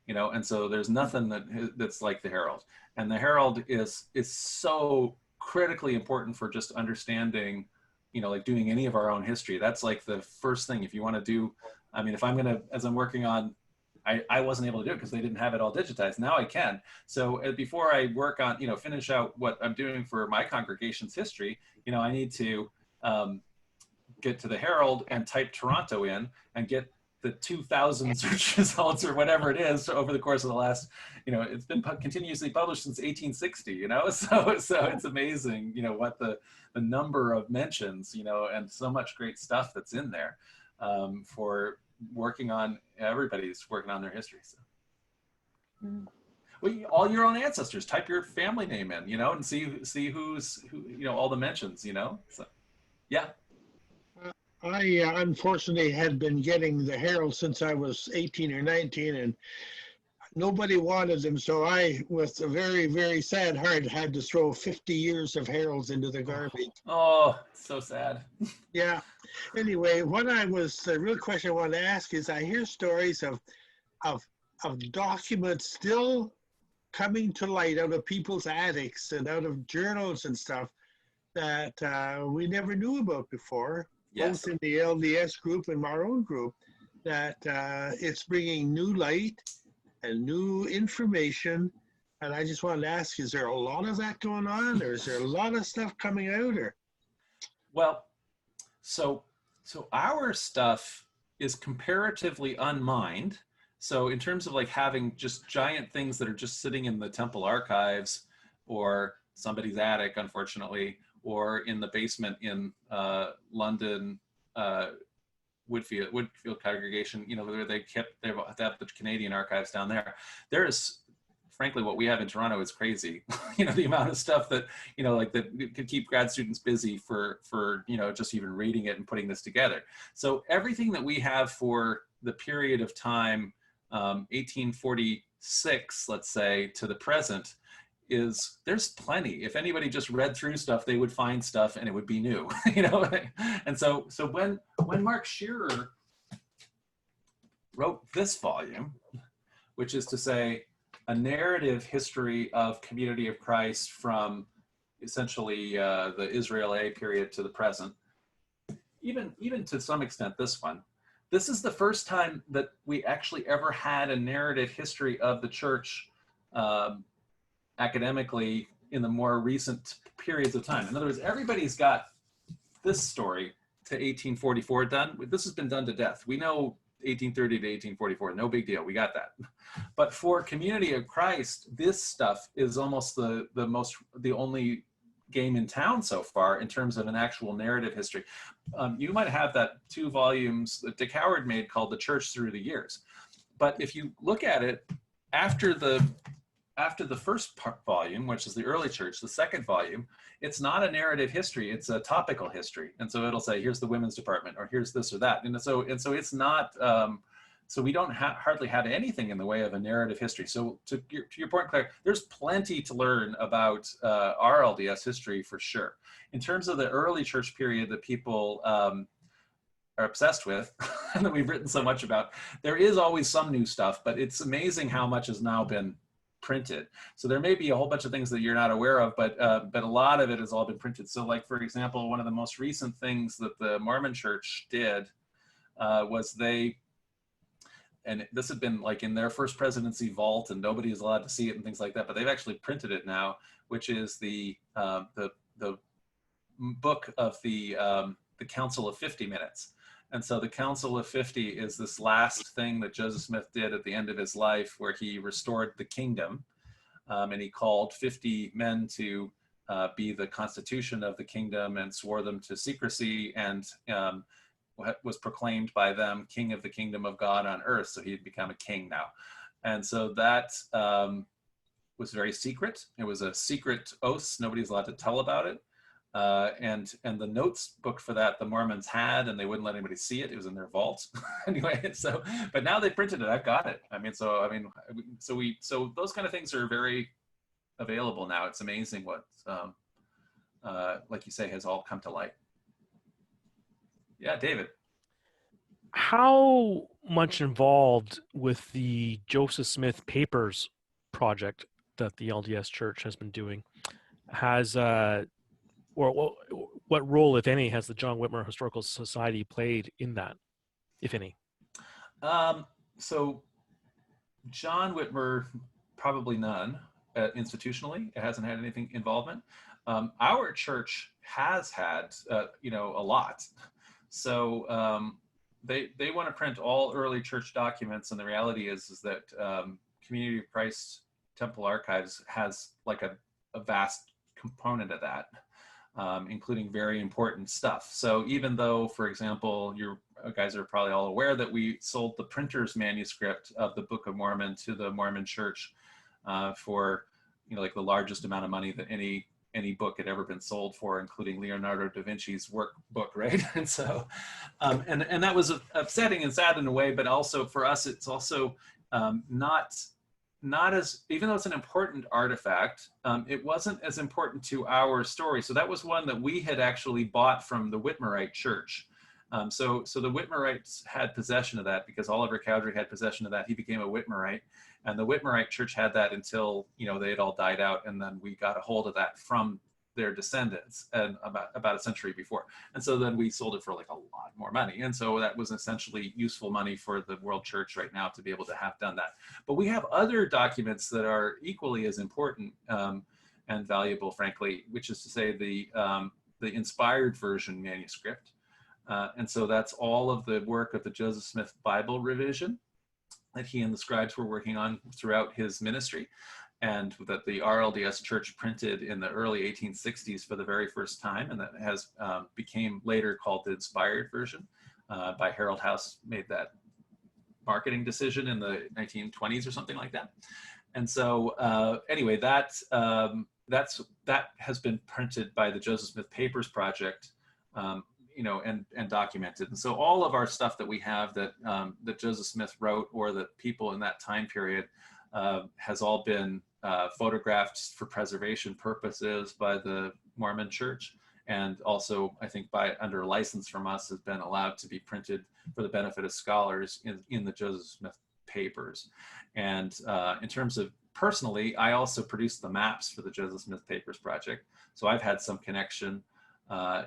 and so there's nothing that's like the Herald. And the Herald is so critically important for just understanding, like doing any of our own history. That's like the first thing if you want to do. I mean, as I'm working on, I wasn't able to do it because they didn't have it all digitized. Now I can. So before I work on, finish out what I'm doing for my congregation's history, I need to get to the Herald and type Toronto in and get the 2,000 search results or whatever it is over the course of the last, it's been continuously published since 1860, so it's amazing, what the number of mentions, and so much great stuff that's in there for working on, everybody's working on their history. So well, all your own ancestors, type your family name in, and see who, all the mentions, so yeah. I unfortunately had been getting the Herald since I was 18 or 19, and nobody wanted them. So I, with a very, very sad heart, had to throw 50 years of Heralds into the garbage. Oh, so sad. Yeah. Anyway, the real question I want to ask is, I hear stories of documents still coming to light out of people's attics and out of journals and stuff that we never knew about before. Yes. Both in the LDS group and our own group, that it's bringing new light and new information. And I just wanted to ask, is there a lot of that going on, or is there a lot of stuff coming out? Or well, so our stuff is comparatively unmined. So in terms of like having just giant things that are just sitting in the temple archives or somebody's attic, unfortunately, or in the basement in London, Whitfield congregation, where they have the Canadian archives down there. There is, frankly, what we have in Toronto is crazy. The amount of stuff that, that could keep grad students busy for just even reading it and putting this together. So everything that we have for the period of time, 1846, let's say, to the present, there's plenty. If anybody just read through stuff, they would find stuff and it would be new, And so when Mark Shearer wrote this volume, which is to say a narrative history of Community of Christ from essentially the Israel A period to the present, even to some extent this one, this is the first time that we actually ever had a narrative history of the church academically in the more recent periods of time. In other words, everybody's got this story to 1844 done. This has been done to death. We know 1830 to 1844, no big deal, we got that. But for Community of Christ, this stuff is almost the only game in town so far in terms of an actual narrative history. You might have that 2 volumes that Dick Howard made called The Church Through the Years. But if you look at it, after the first volume, which is the early church, the second volume, it's not a narrative history, it's a topical history. And so it'll say, here's the women's department, or here's this or that. And so it's not, so we don't hardly have anything in the way of a narrative history. So to your point, Claire, there's plenty to learn about our LDS history for sure. In terms of the early church period that people are obsessed with, and that we've written so much about, there is always some new stuff, but it's amazing how much has now been printed. So there may be a whole bunch of things that you're not aware of, but a lot of it has all been printed. So like, for example, one of the most recent things that the Mormon Church did was and this had been like in their first presidency vault and nobody is allowed to see it and things like that, but they've actually printed it now, which is the book of the Council of 50 Minutes. And so the Council of 50 is this last thing that Joseph Smith did at the end of his life, where he restored the kingdom, and he called 50 men to be the constitution of the kingdom and swore them to secrecy, and was proclaimed by them king of the kingdom of God on earth. So he'd become a king now. And so that was very secret. It was a secret oath. Nobody's allowed to tell about it. And the notes book for that the Mormons had, and they wouldn't let anybody see it. It was in their vault anyway. So, but now they printed it. I've got it. So those kind of things are very available now. It's amazing what, like you say, has all come to light. Yeah, David. How much involved with the Joseph Smith Papers project that the LDS Church has been doing has or what role, if any, has the John Whitmer Historical Society played in that, if any? So John Whitmer, probably none. Institutionally, it hasn't had anything involvement. Our church has had, a lot. So they want to print all early church documents, and the reality is that Community of Christ Temple Archives has like a vast component of that. Including very important stuff. So even though, for example, you guys are probably all aware that we sold the printer's manuscript of the Book of Mormon to the Mormon Church for, like the largest amount of money that any book had ever been sold for, including Leonardo da Vinci's workbook, right? And so, and that was upsetting and sad in a way, but also for us, it's also not as, even though it's an important artifact, it wasn't as important to our story. So that was one that we had actually bought from the Whitmerite Church. So the Whitmerites had possession of that because Oliver Cowdery had possession of that. He became a Whitmerite, and the Whitmerite Church had that until, they had all died out, and then we got a hold of that from their descendants and about a century before. And so then we sold it for like a lot more money. And so that was essentially useful money for the World Church right now to be able to have done that. But we have other documents that are equally as important and valuable, frankly, which is to say the inspired version manuscript. And so that's all of the work of the Joseph Smith Bible revision that he and the scribes were working on throughout his ministry, and that the RLDS Church printed in the early 1860s for the very first time, and that has became later called the inspired version by Harold House, made that marketing decision in the 1920s or something like that. And so anyway, that has been printed by the Joseph Smith Papers Project, and documented. And so all of our stuff that we have that that Joseph Smith wrote, or that people in that time period, has all been photographed for preservation purposes by the Mormon Church, and also I think under license from us has been allowed to be printed for the benefit of scholars in the Joseph Smith Papers. And in terms of personally, I also produced the maps for the Joseph Smith Papers project, so I've had some connection,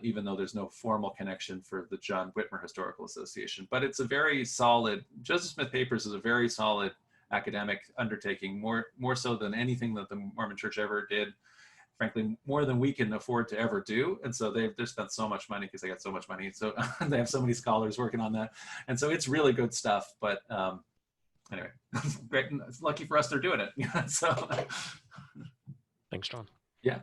even though there's no formal connection for the John Whitmer Historical Association. But it's a very solid, Joseph Smith Papers is a very solid academic undertaking, more so than anything that the Mormon Church ever did. Frankly, more than we can afford to ever do. And so they've spent so much money because they got so much money. So they have so many scholars working on that. And so it's really good stuff. But anyway, great. It's lucky for us they're doing it. So Thanks, John. yeah.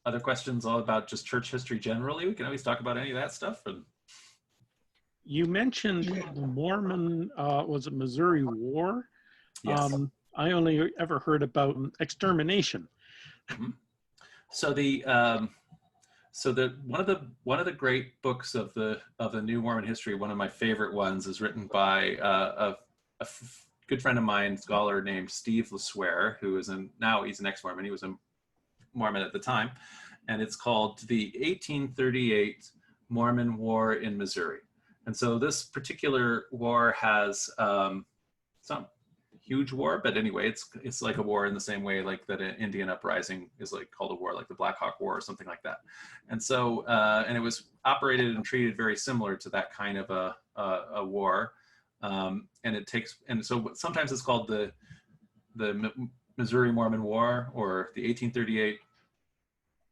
Other questions all about just church history generally? We can always talk about any of that stuff. You mentioned the Mormon, was it Missouri War? Yes. I only ever heard about extermination. Mm-hmm. So one of the great books of the New Mormon history, one of my favorite ones, is written by a good friend of mine, scholar named Steve LeSueur, who is now he's an ex-Mormon. He was a Mormon at the time, and it's called The 1838 Mormon War in Missouri. And so this particular war has some huge war, but anyway, it's like a war in the same way like that an Indian uprising is like called a war, like the Black Hawk War or something like that. And so and it was operated and treated very similar to that kind of a war. And so sometimes it's called the Missouri Mormon War, or the 1838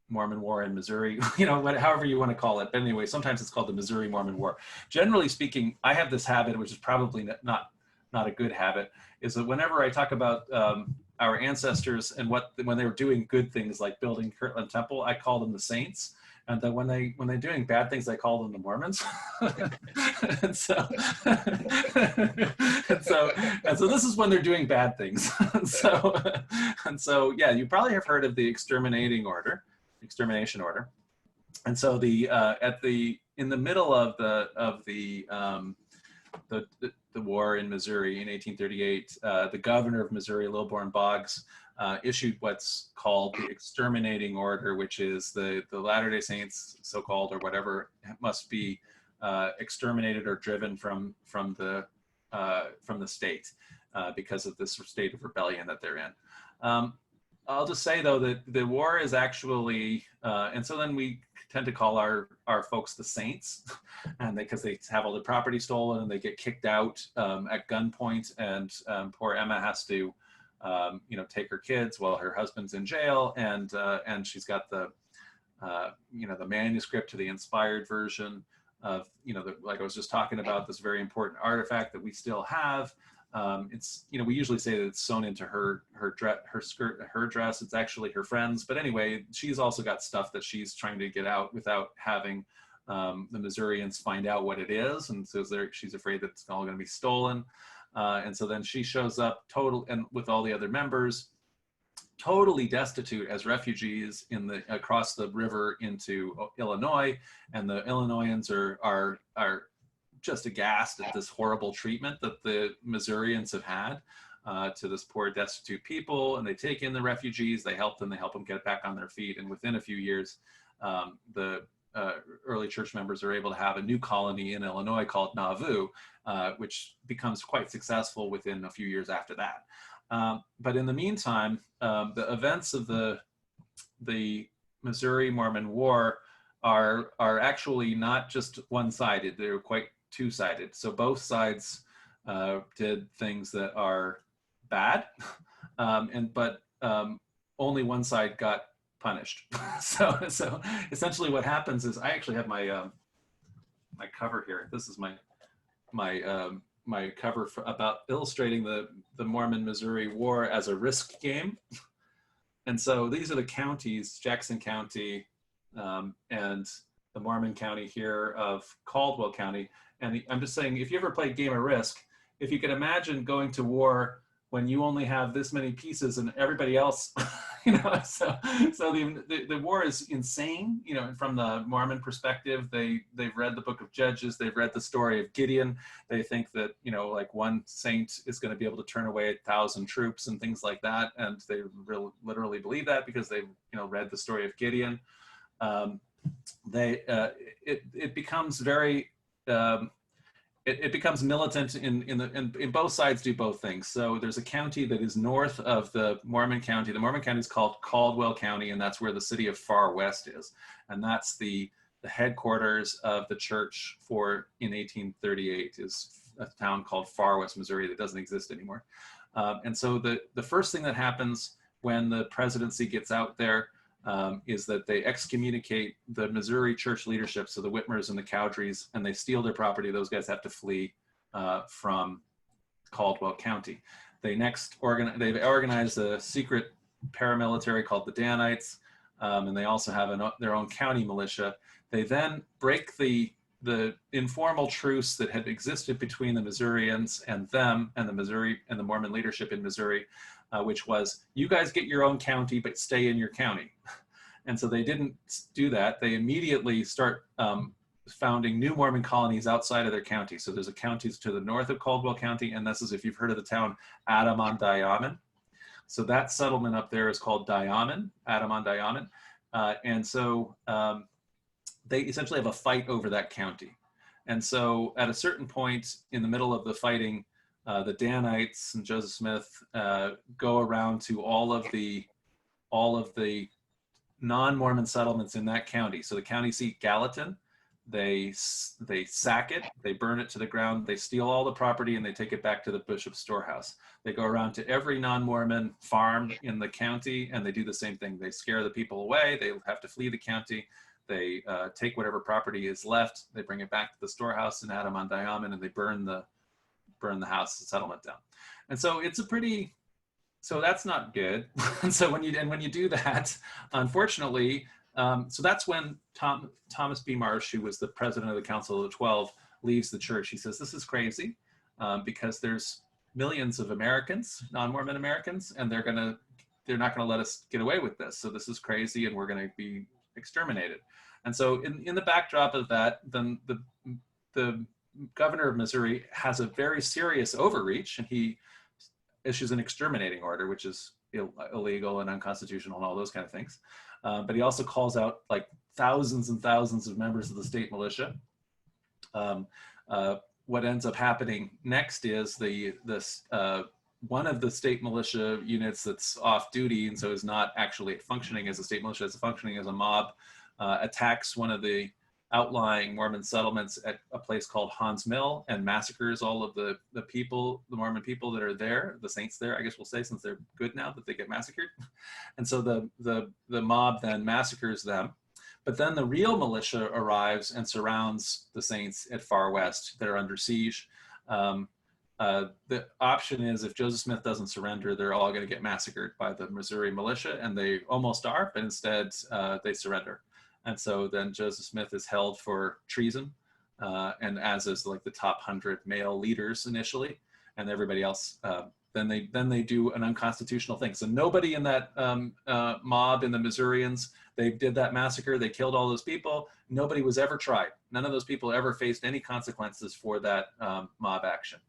Mormon War in Missouri, however you want to call it. But anyway, sometimes it's called the Missouri Mormon War. Generally speaking, I have this habit, which is probably not a good habit, is that whenever I talk about our ancestors and when they were doing good things like building Kirtland Temple, I call them the saints. And then when they're doing bad things, I call them the Mormons. and so this is when they're doing bad things. and so yeah, you probably have heard of the Extermination Order. And so in the middle of the war in Missouri in 1838, the governor of Missouri, Lilburn Boggs, issued what's called the Exterminating Order, which is the Latter-day Saints, so-called, or whatever, must be exterminated or driven from the state because of this state of rebellion that they're in. I'll just say though that the war is actually, and so then we tend to call our folks the saints, and because they have all the property stolen and they get kicked out at gunpoint, and poor Emma has to, take her kids while her husband's in jail, and she's got the manuscript to the inspired version of, like I was just talking about, this very important artifact that we still have. It's, we usually say that it's sewn into her skirt, her dress. It's actually her friend's. But anyway, she's also got stuff that she's trying to get out without having the Missourians find out what it is. And so she's afraid that it's all going to be stolen. And so then she shows up and with all the other members, totally destitute as refugees across the river into Illinois. And the Illinoisans are just aghast at this horrible treatment that the Missourians have had to this poor destitute people, and they take in the refugees, they help them get back on their feet, and within a few years the early church members are able to have a new colony in Illinois called Nauvoo, which becomes quite successful within a few years after that. But in the meantime, the events of the Missouri Mormon War are actually not just one-sided, they're quite two-sided. So both sides did things that are bad, but only one side got punished. so essentially what happens is, I actually have my my cover here. This is my cover about illustrating the Mormon Missouri War as a risk game. And so these are the counties, Jackson County and the Mormon County here of Caldwell County. And I'm just saying, if you ever played Game of Risk, if you can imagine going to war when you only have this many pieces and everybody else, so the war is insane, from the Mormon perspective. They've read the book of Judges, they've read the story of Gideon. They think that, like one saint is going to be able to turn away 1,000 troops and things like that. And they literally believe that because they've, read the story of Gideon. It becomes very, it becomes militant in both sides do both things. So there's a county that is north of the Mormon County. The Mormon County is called Caldwell County, and that's where the city of Far West is. And that's the headquarters of the church in 1838 is a town called Far West, Missouri, that doesn't exist anymore. And so the first thing that happens when the presidency gets out there is that they excommunicate the Missouri church leadership, so the Whitmers and the Cowdreys, and they steal their property. Those guys have to flee from Caldwell County. They next they've organized a secret paramilitary called the Danites, and they also have their own county militia. They then break the informal truce that had existed between the Missourians and them and the Mormon leadership in Missouri, which was, you guys get your own county, but stay in your county. And so they didn't do that. They immediately start founding new Mormon colonies outside of their county. So there's a county to the north of Caldwell County, and this is, if you've heard of the town, Adam-on-Diamond. So that settlement up there is called Diamond, Adam-on-Diamond. And so they essentially have a fight over that county. And so at a certain point in the middle of the fighting, the Danites and Joseph Smith go around to all of the non-Mormon settlements in that county. So the county seat, Gallatin, they sack it, they burn it to the ground, they steal all the property, and they take it back to the bishop's storehouse. They go around to every non-Mormon farm in the county, and they do the same thing. They scare the people away, they have to flee the county, they take whatever property is left, they bring it back to the storehouse in Adam-on-Diamond, and they burn the house, the settlement down. And so it's so that's not good. And so when you do that, unfortunately, so that's when Thomas B. Marsh, who was the president of the Council of the 12, leaves the church. He says, this is crazy because there's millions of Americans, non-Mormon Americans, and they're not gonna let us get away with this. So this is crazy, and we're gonna be exterminated. And so in the backdrop of that, then the governor of Missouri has a very serious overreach, and he issues an exterminating order, which is illegal and unconstitutional and all those kind of things. But he also calls out like thousands and thousands of members of the state militia. What ends up happening next is one of the state militia units that's off duty and so is not actually functioning as a state militia, it's functioning as a mob, attacks one of the outlying Mormon settlements at a place called Hans Mill and massacres all of the Mormon people that are there, the saints there, I guess we'll say, since they're good now that they get massacred. And so the mob then massacres them. But then the real militia arrives and surrounds the saints at Far West that are under siege. The option is, if Joseph Smith doesn't surrender, they're all going to get massacred by the Missouri militia, and they almost are, but instead they surrender. And so then Joseph Smith is held for treason, and as is like the top 100 male leaders initially, and everybody else. Then they do an unconstitutional thing. So nobody in that mob in the Missourians, they did that massacre, they killed all those people. Nobody was ever tried. None of those people ever faced any consequences for that mob action.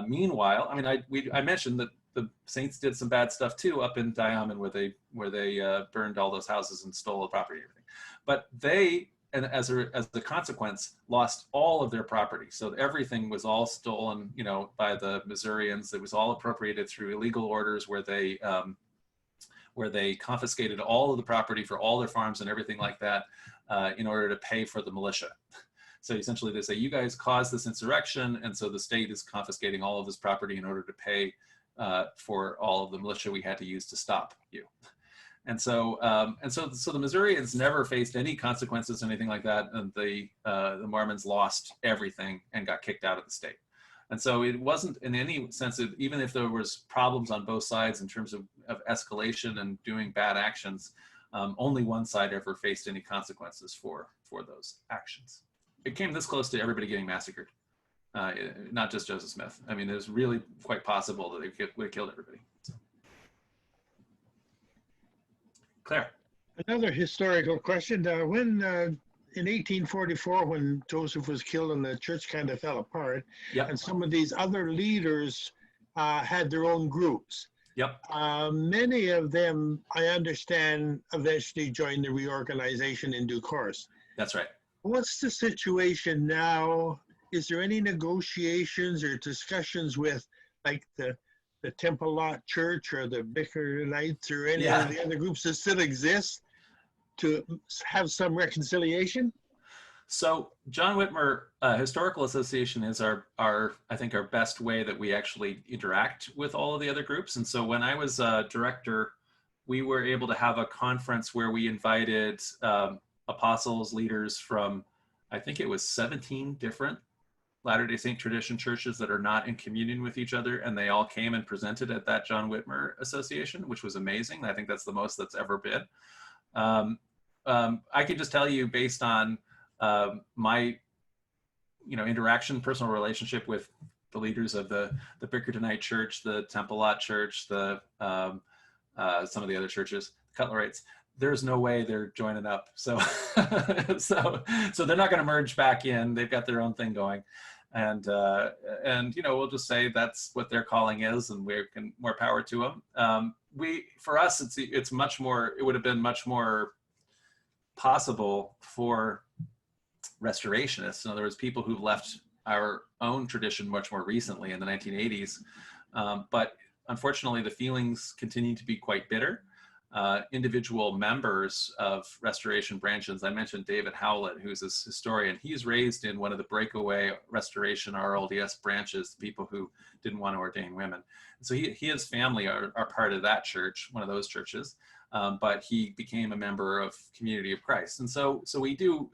Meanwhile, I mean, I mentioned that the Saints did some bad stuff too up in Diamond, where they burned all those houses and stole the property and everything. But they, and as a consequence, lost all of their property. So everything was all stolen, by the Missourians. It was all appropriated through illegal orders where they confiscated all of the property for all their farms and everything like that in order to pay for the militia. So essentially they say, you guys caused this insurrection, and so the state is confiscating all of this property in order to pay for all of the militia we had to use to stop you. And so the Missourians never faced any consequences, anything like that, and the Mormons lost everything and got kicked out of the state. And so it wasn't in any sense, even if there was problems on both sides in terms of escalation and doing bad actions, only one side ever faced any consequences for those actions. It came this close to everybody getting massacred, not just Joseph Smith. I mean, it was really quite possible that they would have killed everybody. So. Claire. Another historical question. When in 1844, when Joseph was killed and the church kind of fell apart, yep. And some of these other leaders had their own groups. Yep. Many of them, I understand, eventually joined the reorganization in due course. That's right. What's the situation now? Is there any negotiations or discussions with like the Temple Lot Church or the Bickernites or any of the other groups that still exist to have some reconciliation? So John Whitmer Historical Association is I think our best way that we actually interact with all of the other groups. And so when I was director, we were able to have a conference where we invited apostles, leaders from, I think it was 17 different Latter-day Saint tradition churches that are not in communion with each other, and they all came and presented at that John Whitmer Association, which was amazing. I think that's the most that's ever been. I can just tell you, based on my interaction, personal relationship with the leaders of the Bickertonite Church, the Temple Lot Church, the some of the other churches, Cutlerites, there's no way they're joining up. So so they're not going to merge back in. They've got their own thing going. And we'll just say that's what their calling is, and more power to them. For us, it's much more, it would have been much more possible for restorationists. In other words, people who've left our own tradition much more recently in the 1980s. But unfortunately, the feelings continue to be quite bitter. Individual members of restoration branches, I mentioned David Howlett, who's a historian. He's raised in one of the breakaway restoration RLDS branches, people who didn't want to ordain women. So his family are part of that church, one of those churches, but he became a member of Community of Christ. And so we do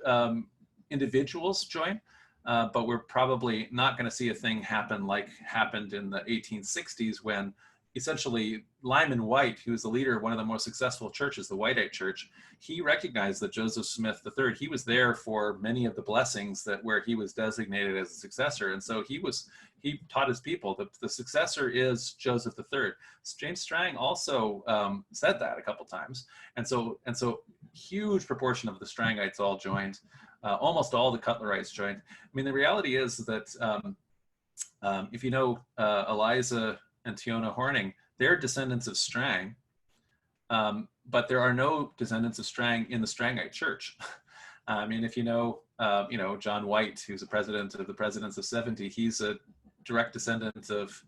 individuals join, but we're probably not going to see a thing happen like happened in the 1860s, when essentially Lyman White, who was the leader of one of the most successful churches, the Whiteite Church, he recognized that Joseph Smith III, he was there for many of the blessings where he was designated as a successor. And so he taught his people that the successor is Joseph III. James Strang also said that a couple times. And so huge proportion of the Strangites all joined. Almost all the Cutlerites joined. I mean, the reality is that if you know Eliza and Tiona Horning, they're descendants of Strang, but there are no descendants of Strang in the Strangite Church. I mean, if you know John White, who's a president of the Presidents of 70, he's a direct descendant of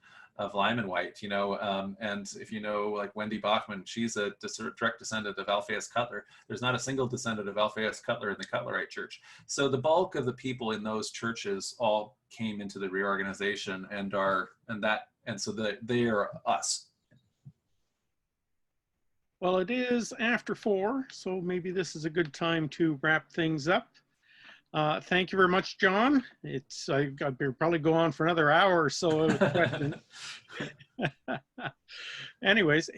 Lyman White, and if you know, like Wendy Bachman, she's a direct descendant of Alphaeus Cutler. There's not a single descendant of Alphaeus Cutler in the Cutlerite Church. So the bulk of the people in those churches all came into the reorganization and so they are us. Well, it is after 4, so maybe this is a good time to wrap things up. Thank you very much, John. I'd probably go on for another hour or so of questions. Anyways,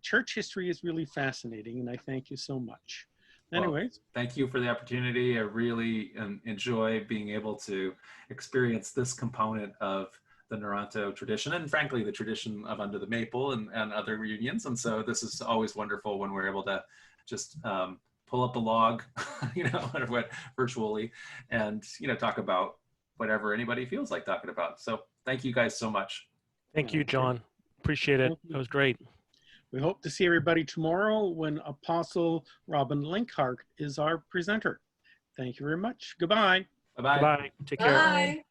church history is really fascinating, and I thank you so much. Anyways. Well, thank you for the opportunity. I really enjoy being able to experience this component of the Noronto tradition, and frankly, the tradition of Under the Maple and other reunions. And so this is always wonderful when we're able to just pull up a log, virtually, and talk about whatever anybody feels like talking about. So thank you guys so much. Thank you, John. Appreciate it. That was great. We hope to see everybody tomorrow when Apostle Robin Linkhart is our presenter. Thank you very much. Goodbye. Bye-bye. Bye. Take care. Bye.